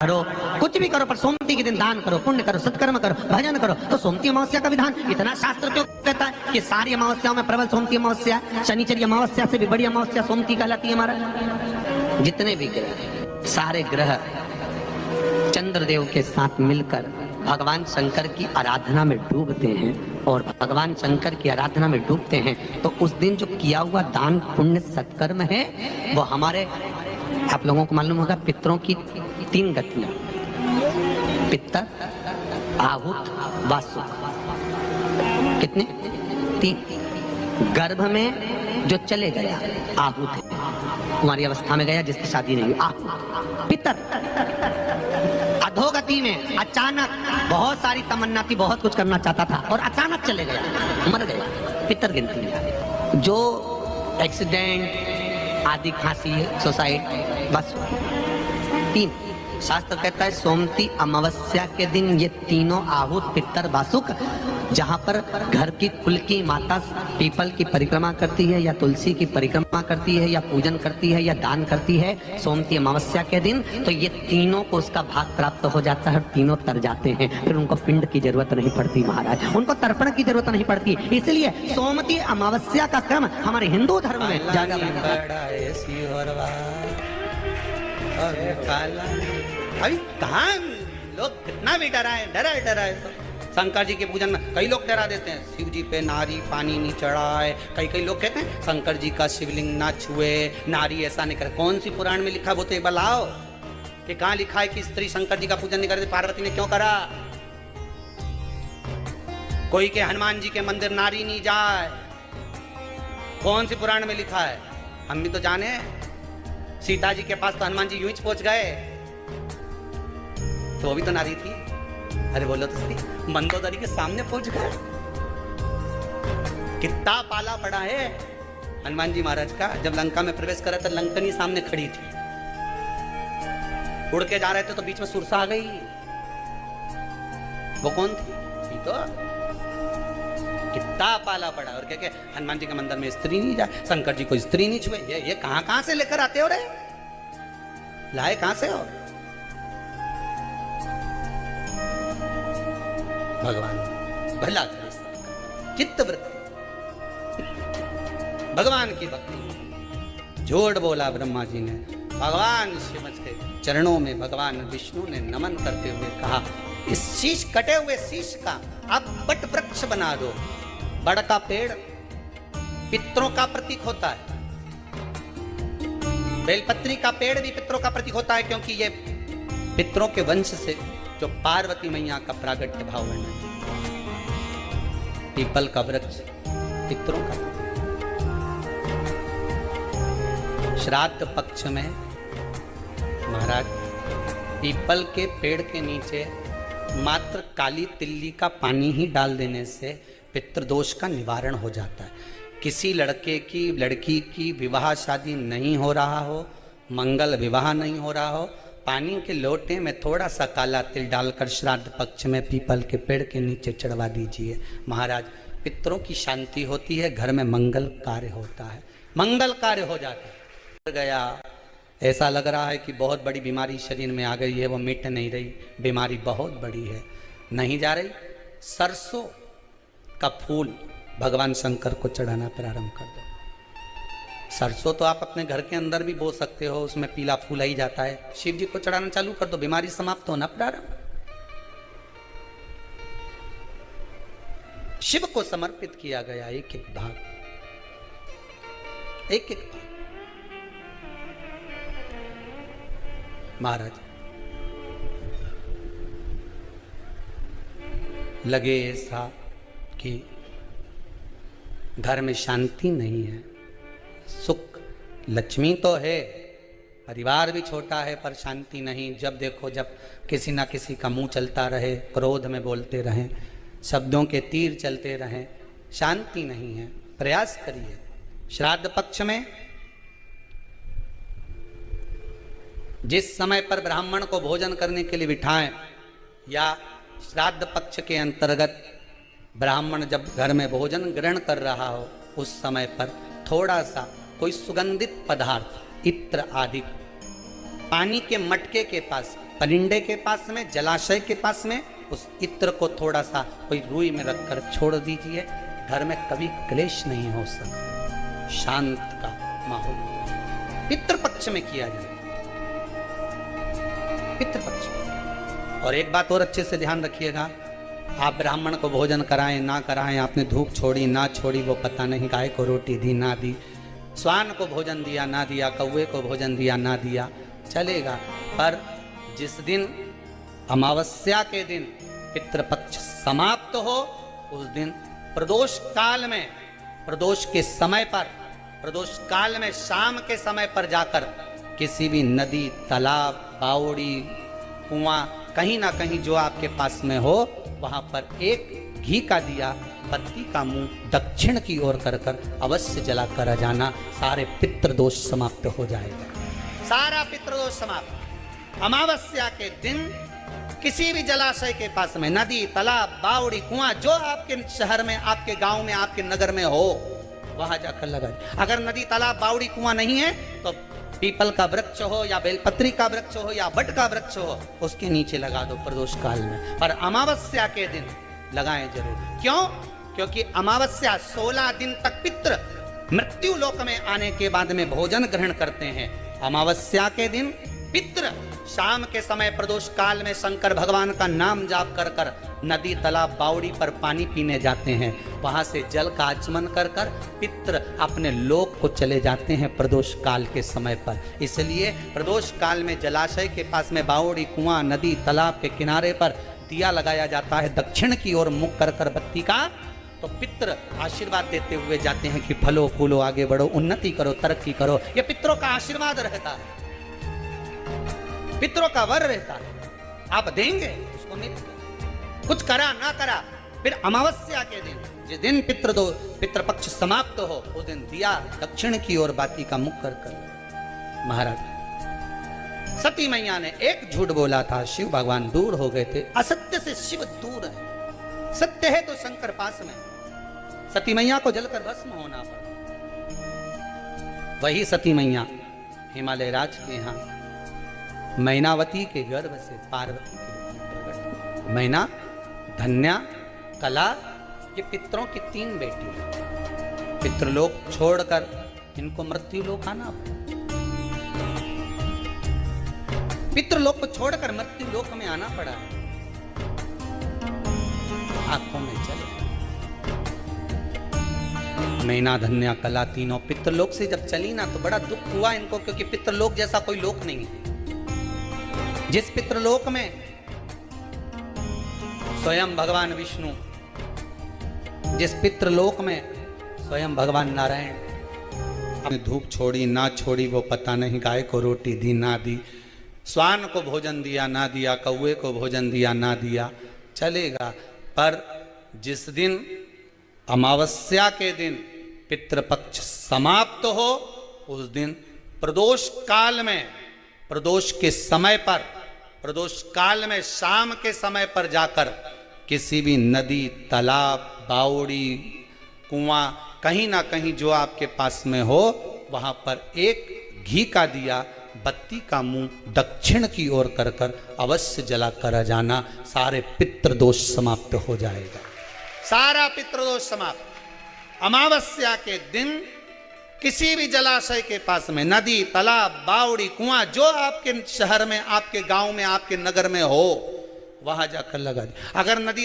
करो, कुछ भी करो, पर सोमती के दिन दान करो, पुण्य करो, सत्कर्म करो, भजन करो। तो सोमती अमावस्या का विधान इतना शास्त्र क्यों कहता है कि सारी अमावस्याओं में प्रबल सोमती अमावस्या, शनिचरी अमावस्या से भी बड़ी अमावस्या सोमती कहलाती है। हमारा जितने भी ग्रह, सारे ग्रह चंद्रदेव के साथ मिलकर भगवान शंकर की आराधना में डूबते हैं, और भगवान शंकर की आराधना में डूबते हैं तो उस दिन जो किया हुआ दान पुण्य सत्कर्म है वो हमारे, आप लोगों को मालूम होगा, पितरों की 3 गतियां, पितर, आहुत, वासुक। कितने? 3। गर्भ में जो चले गया आहुत है, तुम्हारी अवस्था में गया जिसकी शादी नहीं हुई, आहुत। पितर अधोगति में अचानक बहुत सारी तमन्ना थी, बहुत कुछ करना चाहता था और अचानक चले गया, मर गया, पितर गिनती में। जो एक्सीडेंट आदि, खांसी, सुसाइड, बस 3। शास्त्र कहता है सोमती अमावस्या के दिन ये तीनों आहुत, पितर, वासुक, जहाँ पर घर की कुल की माता पीपल की परिक्रमा करती है या तुलसी की परिक्रमा करती है या पूजन करती है या दान करती है सोमती अमावस्या के दिन, तो ये तीनों को उसका भाग प्राप्त हो जाता है, तीनों तर जाते हैं, फिर उनको पिंड की जरूरत नहीं पड़ती महाराज, उनको तर्पण की जरूरत नहीं पड़ती। इसलिए सोमती अमावस्या का क्रम हमारे हिंदू धर्म में ज्यादा अभी कहाँ लोग कितना भी डरा है तो शंकर जी के पूजन में कई लोग डरा देते हैं, शिव जी पे नारी पानी नहीं चढ़ाए, कई लोग कहते हैं शंकर जी का शिवलिंग ना छुए, नारी ऐसा नहीं करे। कौन सी पुराण में लिखा है वो तो एक बार लाओ कि कहाँ लिखा है कि स्त्री शंकर जी का पूजन नहीं करती, पार्वती ने क्यों करा? कोई के हनुमान जी के मंदिर नारी नहीं जाए, कौन सी पुराण में लिखा है? हम भी तो जाने, सीता जी के पास तो हनुमान जी यूं ही पहुंच गए, तो वो भी तो नारी थी। अरे बोलो तो सही, मंदोदरी के सामने पहुंच गए, कितना पाला पड़ा है हनुमान जी महाराज का। जब लंका में प्रवेश करा तो लंकनी सामने खड़ी थी, उड़ के जा रहे थे तो बीच में सुरसा आ गई। वो कौन थी? तो कितना पाला पड़ा। और क्या हनुमान जी के मंदिर में स्त्री नहीं जाए, शंकर जी को स्त्री नहीं छुए, ये कहां से लेकर आते हो रे, लाए कहां से हो? भगवान भला करे, चित्तवृत्ति, भगवान की भक्ति। झूठ बोला ब्रह्मा जी ने, भगवान शिव के चरणों में भगवान विष्णु ने नमन करते हुए कहा, इस शीश, कटे हुए शीश का आप बट वृक्ष बना दो। बड़ का पेड़ पितरों का प्रतीक होता है, बेलपत्री का पेड़ भी पितरों का प्रतीक होता है, क्योंकि ये पितरों के वंश से जो पार्वती मैया का प्रागट्य भाव है। पीपल का वृक्ष पितरों का, श्राद्ध पक्ष में महाराज पीपल के पेड़ के नीचे मात्र काली तिल्ली का पानी ही डाल देने से पितृदोष का निवारण हो जाता है। किसी लड़के की लड़की की विवाह शादी नहीं हो रहा हो, मंगल विवाह नहीं हो रहा हो, पानी के लोटे में थोड़ा सा काला तिल डालकर श्राद्ध पक्ष में पीपल के पेड़ के नीचे चढ़वा दीजिए महाराज। पितरों की शांति होती है, घर में मंगल कार्य होता है, मंगल कार्य हो जाता है। गया ऐसा लग रहा है कि बहुत बड़ी बीमारी शरीर में आ गई है, वो मिट नहीं रही, बीमारी बहुत बड़ी है, नहीं जा रही। सरसों का फूल भगवान शंकर को चढ़ाना प्रारंभ कर दो। सरसों तो आप अपने घर के अंदर भी बो सकते हो, उसमें पीला फूल ही जाता है, शिव जी को चढ़ाना चालू कर दो, बीमारी समाप्त होना प्रारंभ। शिव को समर्पित किया गया एक एक भाग, एक एक भाग। महाराज लगे ऐसा कि घर में शांति नहीं है, सुख लक्ष्मी तो है, परिवार भी छोटा है पर शांति नहीं। जब देखो जब किसी ना किसी का मुंह चलता रहे, क्रोध में बोलते रहें, शब्दों के तीर चलते रहें, शांति नहीं है। प्रयास करिए श्राद्ध पक्ष में जिस समय पर ब्राह्मण को भोजन करने के लिए बिठाएं, या श्राद्ध पक्ष के अंतर्गत ब्राह्मण जब घर में भोजन ग्रहण कर रहा हो, उस समय पर थोड़ा सा कोई सुगंधित पदार्थ, इत्र आदि पानी के मटके के पास परिंदे के पास में, जलाशय के पास में उस इत्र को थोड़ा सा कोई रुई में रखकर छोड़ दीजिए। घर में कभी क्लेश नहीं हो सकता, शांत का माहौल पितृपक्ष में किया जाए, पितृपक्ष में। और एक बात और अच्छे से ध्यान रखिएगा, आप ब्राह्मण को भोजन कराएं ना कराएं, आपने धूप छोड़ी ना छोड़ी वो पता नहीं, गाय को रोटी दी ना दी, स्वान को भोजन दिया ना दिया, कौवे को भोजन दिया ना दिया, चलेगा। पर जिस दिन अमावस्या के दिन पितृपक्ष समाप्त हो, उस दिन प्रदोष काल में, प्रदोष के समय पर, प्रदोष काल में शाम के समय पर जाकर किसी भी नदी, तालाब, बावड़ी, कुआं, कहीं ना कहीं जो आपके पास में हो, वहां पर एक घी का दिया, बत्ती का मुंह दक्षिण की ओर कर कर अवश्य जला कर जाना, सारे पितृदोष समाप्त हो जाएगा, सारा पितृदोष समाप्त। अमावस्या के दिन किसी भी जलाशय के पास में, नदी, तालाब, बावड़ी, कुआं, जो आपके शहर में, आपके गांव में, आपके नगर में हो, वहां जाकर लगा। अगर नदी, तालाब, बावड़ी, कुआं नहीं है तो पीपल का वृक्ष हो या बेलपत्री का वृक्ष हो या बट का वृक्ष हो, उसके नीचे लगा दो प्रदोष काल में। पर अमावस्या के दिन लगाएं जरूर। क्यों? क्योंकि अमावस्या 16 दिन तक पितृ मृत्यु लोक में आने के बाद में भोजन ग्रहण करते हैं। अमावस्या के दिन पितृ शाम के समय प्रदोष काल में शंकर भगवान का नाम जाप कर कर नदी, तालाब, बावड़ी पर पानी पीने जाते हैं। वहां से जल का आचमन कर कर पितृ अपने लोक को चले जाते हैं प्रदोष काल के समय पर। इसलिए प्रदोष काल में जलाशय के पास में, बावड़ी, कुआं, नदी, तालाब के किनारे पर दिया लगाया जाता है दक्षिण की ओर मुख कर कर बत्ती का। तो पितृ आशीर्वाद देते हुए जाते हैं कि फलो फूलो, आगे बढ़ो, उन्नति करो, तरक्की करो। ये पितरों का आशीर्वाद रहता है, पितरों का वर रहता है। आप देंगे उसको मिलेगा, कुछ करा ना करा। फिर अमावस्या के दिन, जिस दिन पितृपक्ष समाप्त हो, उस दिन दिया दक्षिण की ओर बाती का मुख कर कर। महाराज सती मैया ने एक झूठ बोला था, शिव भगवान दूर हो गए थे। असत्य से शिव दूर है, सत्य है तो शंकर पास में। सती मैया को जलकर भस्म होना पड़ा। वही सती मैया हिमालय राज के यहाँ मैनावती के गर्भ से पार्वती के मैना, धन्या, कला, ये पितरों की 3 बेटी। पितृलोक छोड़कर इनको मृत्युलोक आना पड़ा। पितृलोक को छोड़कर मृत्युलोक में आना पड़ा। आंखों में चले मैना, धन्या, कला, तीनों पितृलोक से जब चली ना तो बड़ा दुख हुआ इनको, क्योंकि पितृलोक जैसा कोई लोक नहीं है। जिस पितृलोक में स्वयं भगवान विष्णु, जिस पितृलोक में स्वयं भगवान नारायण, अपने धूप छोड़ी ना छोड़ी वो पता नहीं, गाय को रोटी दी ना दी, स्वान को भोजन दिया ना दिया, कौवे को भोजन दिया ना दिया, चलेगा। पर जिस दिन अमावस्या के दिन पितृपक्ष समाप्त हो, उस दिन प्रदोष काल में, प्रदोष के समय पर, प्रदोष काल में शाम के समय पर जाकर किसी भी नदी, तालाब, बावड़ी, कुआं, कहीं ना कहीं जो आपके पास में हो, वहां पर एक घी का दिया, बत्ती का मुंह दक्षिण की ओर कर कर अवश्य जला कर जाना, सारे पितृदोष समाप्त हो जाएगा, सारा पितृदोष समाप्त। अमावस्या के दिन किसी भी जलाशय के पास में, नदी, तालाब, बावड़ी, कुआं, जो आपके शहर में, आपके गांव में, आपके नगर में हो, वहां जाकर लगा दे। अगर नदी